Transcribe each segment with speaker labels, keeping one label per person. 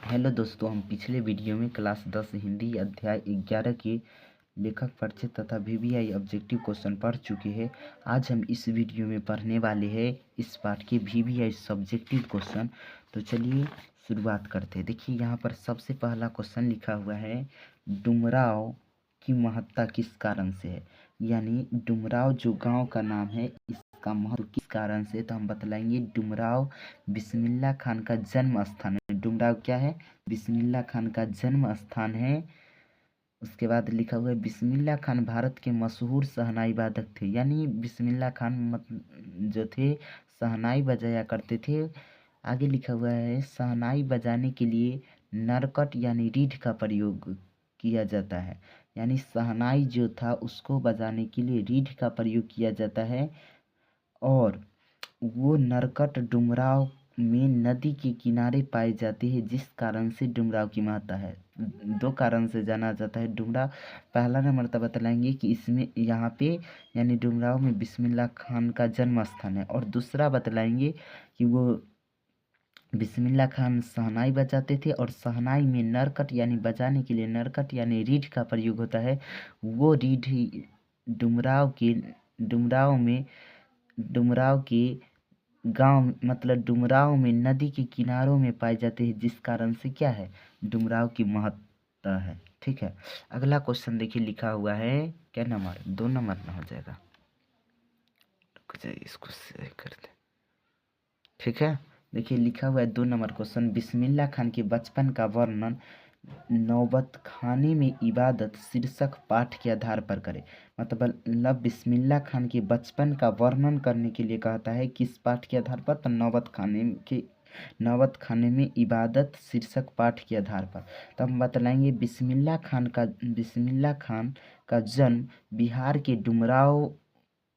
Speaker 1: Hello दोस्तों, हम पिछले वीडियो में क्लास 10 हिंदी अध्याय 11 के लेखक परिचय तथा वीवीआई ऑब्जेक्टिव क्वेश्चन पढ़ चुके हैं। आज हम इस वीडियो में पढ़ने वाले हैं इस पाठ के वीवीआई सब्जेक्टिव क्वेश्चन। तो चलिए शुरुआत करते हैं। देखिए यहाँ पर सबसे पहला क्वेश्चन लिखा हुआ है, डुमराव की महत्ता किस कारण से है। यानी डुमराव जो गांव का नाम है इसका महत्व किस कारण से, तो हम बतलाएंगे डुमराव बिस्मिल्लाह खान का जन्म स्थान है। डुमराव क्या है? बिस्मिल्लाह खान का जन्म स्थान है। उसके बाद लिखा हुआ है, बिस्मिल्लाह खान भारत के मशहूर शहनाई वादक थे। यानी बिस्मिल्लाह खान जो थे शहनाई बजाया करते थे। आगे लिखा हुआ है, शहनाई बजाने के लिए नरकट यानी रीढ़ का प्रयोग किया जाता है। यानी शहनाई जो था उसको बजाने के लिए रीढ़ का प्रयोग किया जाता है। और वो नरकट डुमराव में नदी के किनारे पाए जाते हैं, जिस कारण से डुमराव की महत्ता है। दो कारण से जाना जाता है डुमराव। पहला नंबर तो बतलाएंगे कि इसमें यहाँ पे यानी डुमराव में बिस्मिल्लाह खान का जन्म स्थान है। और दूसरा बतलाएंगे कि वो बिस्मिल्लाह खान शहनाई बजाते थे और शहनाई में नरकट यानी बजाने के लिए नरकट यानी रीढ़ का प्रयोग होता है। वो रीढ़ डुमराव के गांव मतलब डुमराव में नदी के किनारों में पाए जाते हैं, जिस कारण से क्या है, डुमराव की महत्ता है। ठीक है, अगला क्वेश्चन देखिए लिखा हुआ है, क्या नंबर 2 नंबर में हो जाएगा। इसको सही कर दे। ठीक है, देखिए लिखा हुआ है 2 नंबर क्वेश्चन, बिस्मिल्लाह खान के बचपन का वर्णन नौबत खाने में इबादत शीर्षक पाठ के आधार पर करें। मतलब बिस्मिल्लाह खान के बचपन का वर्णन करने के लिए कहता है, किस पाठ के आधार पर, तो नौबत खाने में इबादत शीर्षक पाठ के आधार पर। तो हम बतलाएंगे बिस्मिल्लाह खान का जन्म बिहार के डुमराव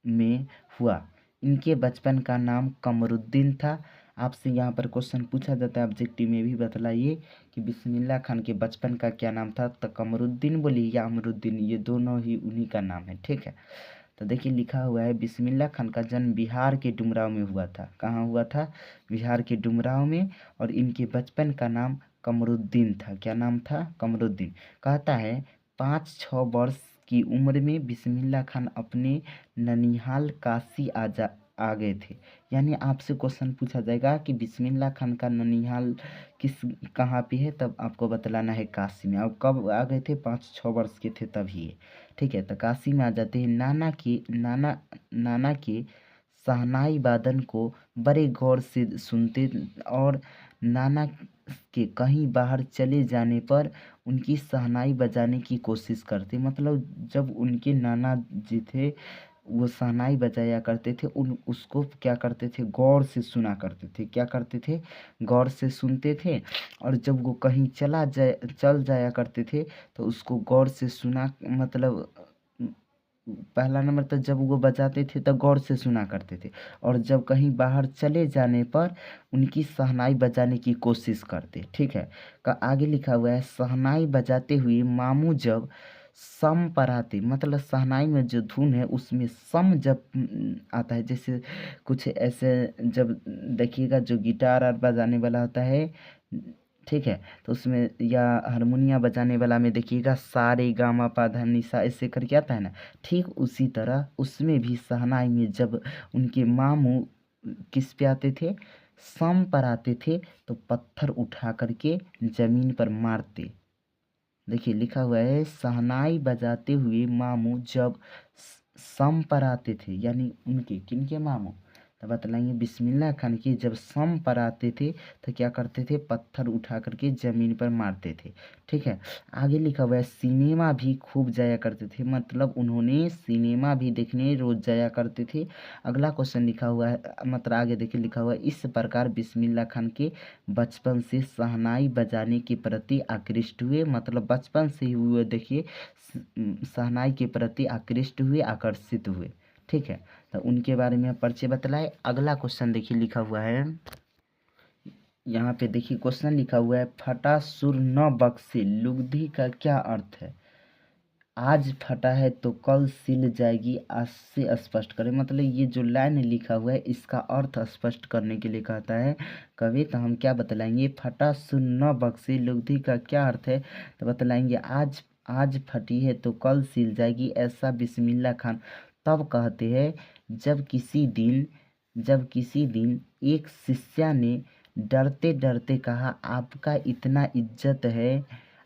Speaker 1: में हुआ। इनके बचपन का नाम कमरुद्दीन था। आपसे यहाँ पर क्वेश्चन पूछा जाता है ऑब्जेक्टिव में भी, बतलाइए कि बिस्मिल्लाह खान के बचपन का क्या नाम था। तो कमरुद्दीन बोलिए या अमरुद्दीन, ये दोनों ही उन्हीं का नाम है। ठीक है, तो देखिए लिखा हुआ है, बिस्मिल्लाह खान का जन्म बिहार के डुमराव में हुआ था। कहाँ हुआ था? बिहार के डुमराव में। और इनके बचपन का नाम कमरुद्दीन था। क्या नाम था? कमरुद्दीन। कहता है 5-6 वर्ष की उम्र में बिस्मिल्लाह खान अपने ननिहाल काशी आ गए थे। यानी आपसे क्वेश्चन पूछा जाएगा कि बिस्मिल्लाह खान का ननिहाल कहाँ पे है, तब आपको बतलाना है काशी में। अब कब आ गए थे? 5-6 वर्ष के थे तभी। ठीक है, तो काशी में आ जाते हैं। नाना के शहनाई वादन को बड़े गौर से सुनते और नाना के कहीं बाहर चले जाने पर उनकी शहनाई बजाने की कोशिश करते। मतलब जब उनके नाना जी थे वो शहनाई बजाया करते थे, उसको क्या करते थे, गौर से सुना करते थे। क्या करते थे? गौर से सुनते थे। और जब वो कहीं चल जाया करते थे तो उसको गौर से सुना, मतलब पहला नंबर तो जब वो बजाते थे तो गौर से सुना करते थे। और जब कहीं बाहर चले जाने पर उनकी शहनाई बजाने की कोशिश करते। ठीक है, का आगे लिखा हुआ है, शहनाई बजाते हुए मामू जब सम पर आते, मतलब शहनाई में जो धुन है उसमें सम जब आता है, जैसे कुछ ऐसे जब देखिएगा जो गिटार और बजाने वाला होता है, ठीक है, तो उसमें या हारमोनिया बजाने वाला में देखिएगा सा रे गा मा पा धा नि सा ऐसे करके आता है ना। ठीक उसी तरह उसमें भी शहनाई में जब उनके मामू किस पे आते थे, सम पर आते थे, तो पत्थर उठा करके जमीन पर मारते। देखिए लिखा हुआ है, शहनाई बजाते हुए मामू जब सम पर आते थे, यानी उनके किनके मामू, तो बतलाएंगे बिस्मिल्लाह खान की जब सम पर आते थे तो क्या करते थे, पत्थर उठा करके जमीन पर मारते थे। ठीक है, आगे लिखा हुआ है, सिनेमा भी खूब जाया करते थे। मतलब उन्होंने सिनेमा भी देखने रोज जाया करते थे। अगला क्वेश्चन लिखा हुआ है, मतलब आगे देखिए लिखा हुआ है, इस प्रकार बिस्मिल्लाह खान के बचपन से शहनाई बजाने के प्रति आकृष्ट हुए। मतलब बचपन से ही हुए, देखिए शहनाई के प्रति आकृष्ट हुए, आकर्षित हुए। ठीक है, तो उनके बारे में परिचय बतलाए। अगला क्वेश्चन देखिए लिखा हुआ है, यहाँ पे देखिए क्वेश्चन लिखा हुआ है, फटा सुर न बख्शे लुगदी का क्या अर्थ है। आज फटा है तो कल सिल जाएगी, आज से स्पष्ट करें। मतलब ये जो लाइन लिखा हुआ है इसका अर्थ स्पष्ट करने के लिए कहता है कवि। तो हम क्या बतलाएंगे, फटा सुन न बख्शे लुगदी का क्या अर्थ है, तो बतलाएंगे आज आज फटी है तो कल सिल जाएगी, ऐसा बिस्मिल्लाह खान तब कहते हैं जब किसी दिन एक शिष्या ने डरते डरते कहा, आपका इतना इज्जत है,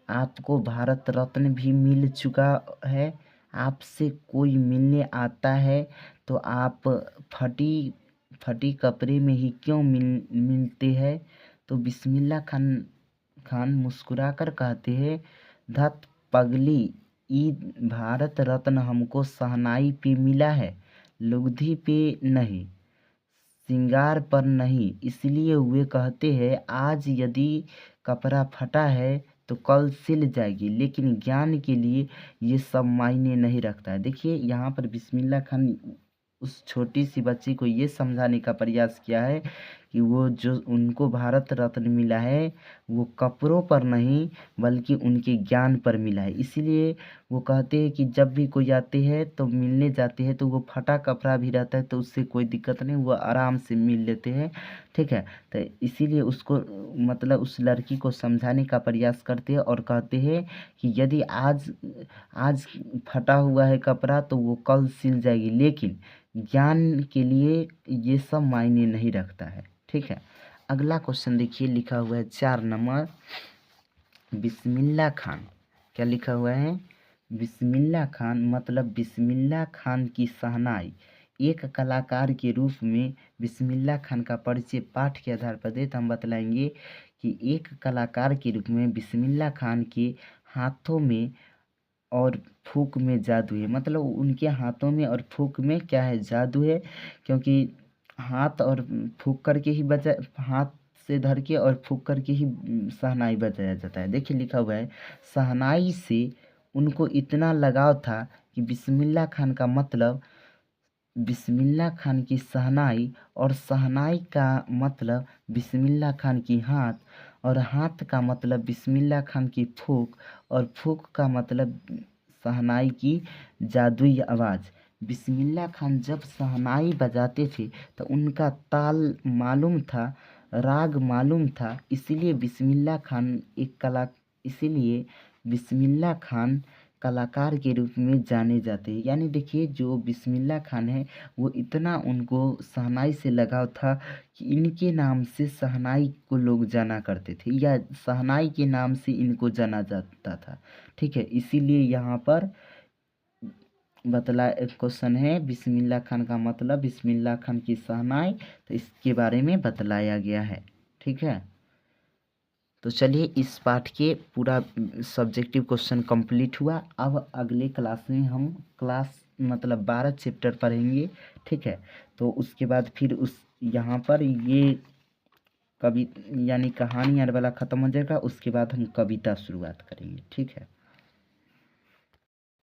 Speaker 1: आपको भारत रत्न भी मिल चुका है, आपसे कोई मिलने आता है तो आप फटी फटी कपड़े में ही क्यों मिलते हैं। तो बिस्मिल्लाह खान मुस्कुराकर कहते हैं, धत पगली, ईद भारत रत्न हमको शहनाई पे मिला है, लुगदी पे नहीं, श्रृंगार पर नहीं। इसलिए वे कहते हैं आज यदि कपड़ा फटा है तो कल सिल जाएगी। लेकिन ज्ञान के लिए ये सब मायने नहीं रखता है। देखिए यहाँ पर बिस्मिल्लाह खान उस छोटी सी बच्ची को ये समझाने का प्रयास किया है कि वो जो उनको भारत रत्न मिला है वो कपड़ों पर नहीं बल्कि उनके ज्ञान पर मिला है। इसीलिए वो कहते हैं कि जब भी कोई आते हैं तो मिलने जाते हैं तो वो फटा कपड़ा भी रहता है तो उससे कोई दिक्कत नहीं, वो आराम से मिल लेते हैं। ठीक है, तो इसीलिए उसको मतलब उस लड़की को समझाने का प्रयास करते हैं और कहते हैं कि यदि आज आज फटा हुआ है कपड़ा तो वो कल सिल जाएगी। लेकिन ज्ञान के लिए ये सब मायने नहीं रखता है। ठीक है, अगला क्वेश्चन देखिए, लिखा हुआ है 4 नंबर, बिस्मिल्लाह खान। क्या लिखा हुआ है, बिस्मिल्लाह खान मतलब बिस्मिल्लाह खान की शहनाई। एक कलाकार के रूप में बिस्मिल्लाह खान का परिचय पाठ के आधार पर दे, तो हम बतलाएंगे कि एक कलाकार के रूप में बिस्मिल्लाह खान के हाथों में और फूक में जादू है। मतलब उनके हाथों में और फूक में क्या है, जादू है। क्योंकि हाथ और फूक करके ही बजा, हाथ से धर के और फूक करके ही शहनाई बजाया जाता है। देखिए लिखा हुआ है, शहनाई से उनको इतना लगाव था कि बिस्मिल्लाह खान का मतलब बिस्मिल्लाह खान की शहनाई, और शहनाई का मतलब बिस्मिल्लाह खान की हाथ, और हाथ का मतलब बिस्मिल्लाह खान की फूक, और फूक का मतलब शहनाई की जादुई आवाज़। बिस्मिल्लाह खान जब शहनाई बजाते थे तो उनका ताल मालूम था, राग मालूम था। इसीलिए बिस्मिल्लाह खान कलाकार के रूप में जाने जाते हैं। यानी देखिए जो बिस्मिल्लाह खान है वो इतना उनको शहनाई से लगाव था कि इनके नाम से शहनाई को लोग जाना करते थे, या शहनाई के नाम से इनको जाना जाता था। ठीक है, इसीलिए यहाँ पर क्वेश्चन है बिस्मिल्लाह खान का मतलब बिस्मिल्लाह खान की शहनाई, तो इसके बारे में बतलाया गया है। ठीक है, तो चलिए इस पाठ के पूरा सब्जेक्टिव क्वेश्चन कंप्लीट हुआ। अब अगले क्लास में हम क्लास मतलब 12 चैप्टर पढ़ेंगे। ठीक है, तो उसके बाद फिर उस यहाँ पर ये कवि यानी कहानी वाला ख़त्म हो जाएगा, उसके बाद हम कविता शुरुआत करेंगे। ठीक है।